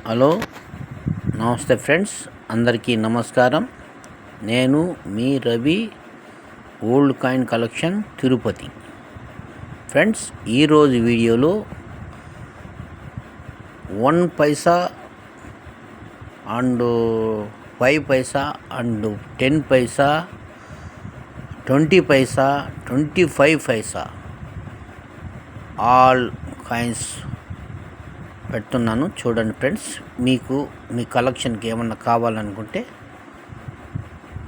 Hello, నమస్తే friends, అందరికీ నమస్కారం. నేను మీ Ravi, old coin collection, Tirupati. Friends, ఈరోజు వీడియోలో 1 paisa and 5 paisa and 10 paisa, 20 paisa, 25 paisa all coins పెడుతున్నాను. చూడండి ఫ్రెండ్స్, మీకు మీ కలెక్షన్కి ఏమన్నా కావాలనుకుంటే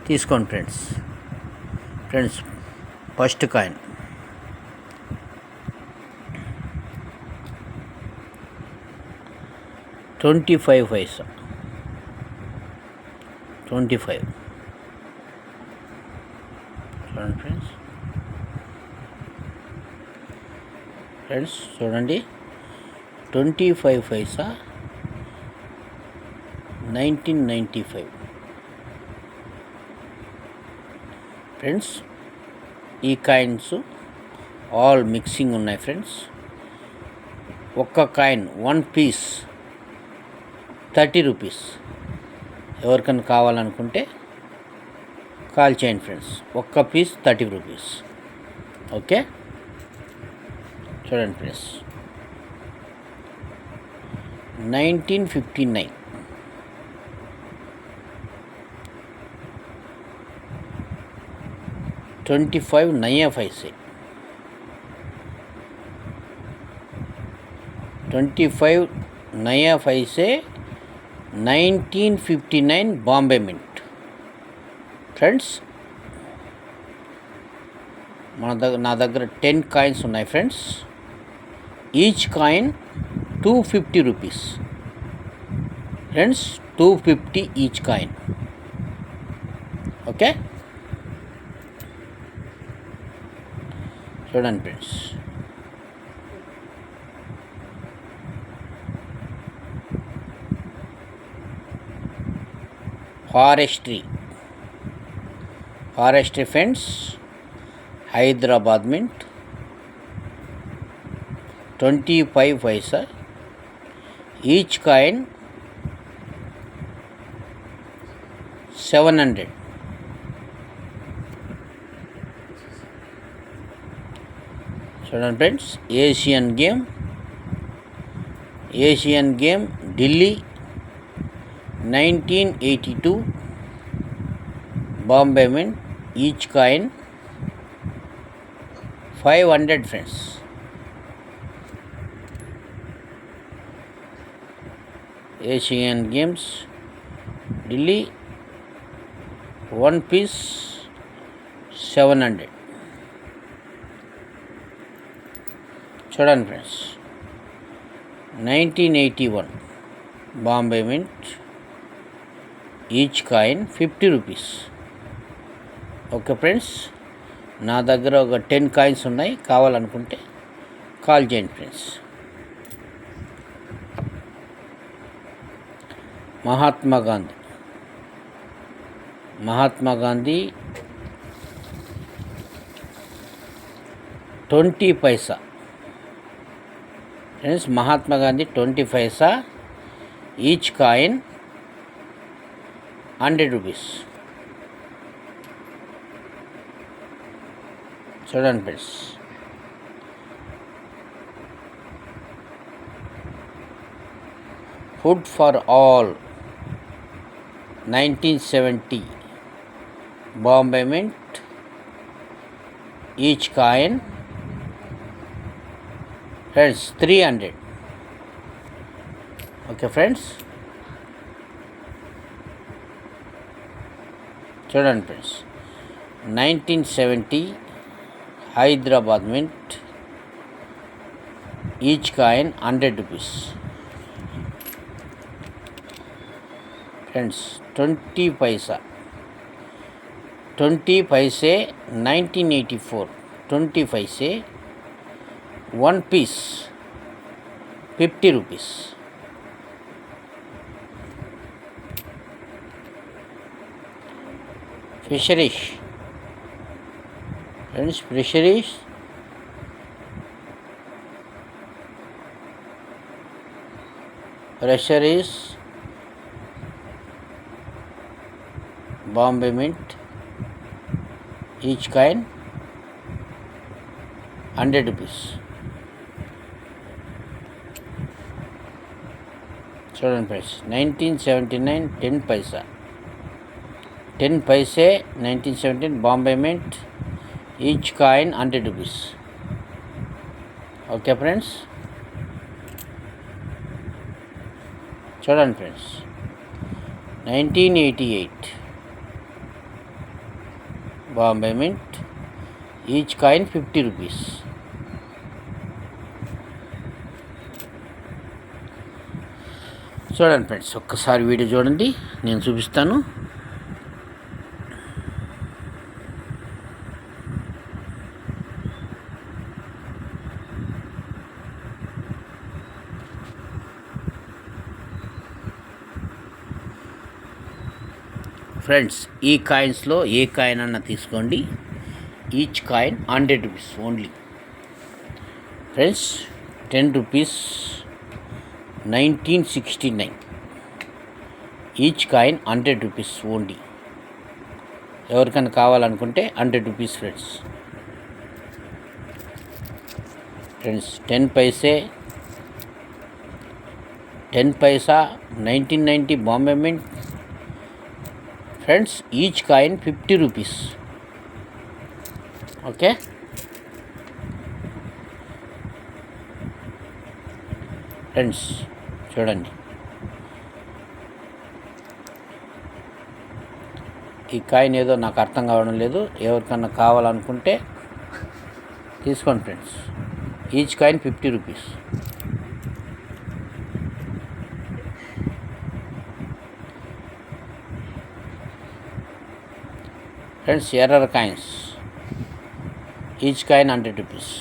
తీసుకోండి ఫ్రెండ్స్. ఫస్ట్ కాయిన్ 25 పైసా, 25. చూడండి ఫ్రెండ్స్ చూడండి, 25 పైసా 1995. ఫ్రెండ్స్, ఈ కాయిన్స్ ఆల్ మిక్సింగ్ ఉన్నాయి ఫ్రెండ్స్. ఒక్క కాయిన్ 1 పీస్ 30 రూపీస్. ఎవరికైనా కావాలనుకుంటే కాల్ చేయండి ఫ్రెండ్స్. ఒక్క పీస్ 30 రూపీస్. ఓకే, చూడండి ఫ్రెండ్స్, 1959. 25 नया पैसे, 25 नया पैसे 1959 బాంబే మింట్. ఫ్రెండ్స్, నా దగ్గర 10 కాయిన్స్ ఉన్నాయి friends. Each coin 250 rupees friends, 250 each coin. Okay, చూడండి friends, forestry friends, Hyderabad mint, 25 paisa. Each coin 700. చూడండి friends, Asian game Delhi 1982 Bombay mint. Each coin 500 friends. Asian games Delhi 1 piece 700. చూడండి friends, 1981 Bombay mint. Each coin 50 rupees. Okay friends, నా దగ్గర ఒక 10 coins ఉన్నాయి. కావాలనుకుంటే call చేయండి friends. Mahatma Gandhi 20 paisa friends. Mahatma Gandhi 20 paisa. Each coin 100 rupees. చూడండి friends, food for all 1970 Bombay mint. Each coin friends 300. Okay friends, చూడండి friends, 1970 Hyderabad mint. Each coin 100 rupees. Friends, 20 paisa 20 paise 1984. 20 paise 1 piece 50 rupees. Fisheries friends, fisheries Pressure is Bombay Mint. Each coin 100 rupees. చూడండి friends, 1979 10 paisa, 10 paise 1917 Bombay mint. Each coin 100 rupees. Okay friends, చూడండి friends, 1988 Bombay mint. Each coin 50 rupees. చూడండి friends, ఒక్కసారి video చూడండి, నేను చూపిస్తాను. Friends, ఈ కాయిన్స్లో ఏ coin అన్నా తీసుకోండి, each coin 100 rupees only. Friends, 10 rupees 1969. Each coin 100 rupees only. ఎవరికైనా కావాలనుకుంటే 100 రూపీస్ ఫ్రెండ్స్. 10 పైసే, 10 పైసా 1990 Bombay mint. Friends, each coin 50 rupees. Okay, friends చూడండి, ఈ కాయిన్ ఏదో నాకు అర్థం కావడం లేదు. ఎవరికన్నా కావాలనుకుంటే తీసుకోండి friends. Each coin 50 rupees. Friends, error coins, each coin 100 rupees.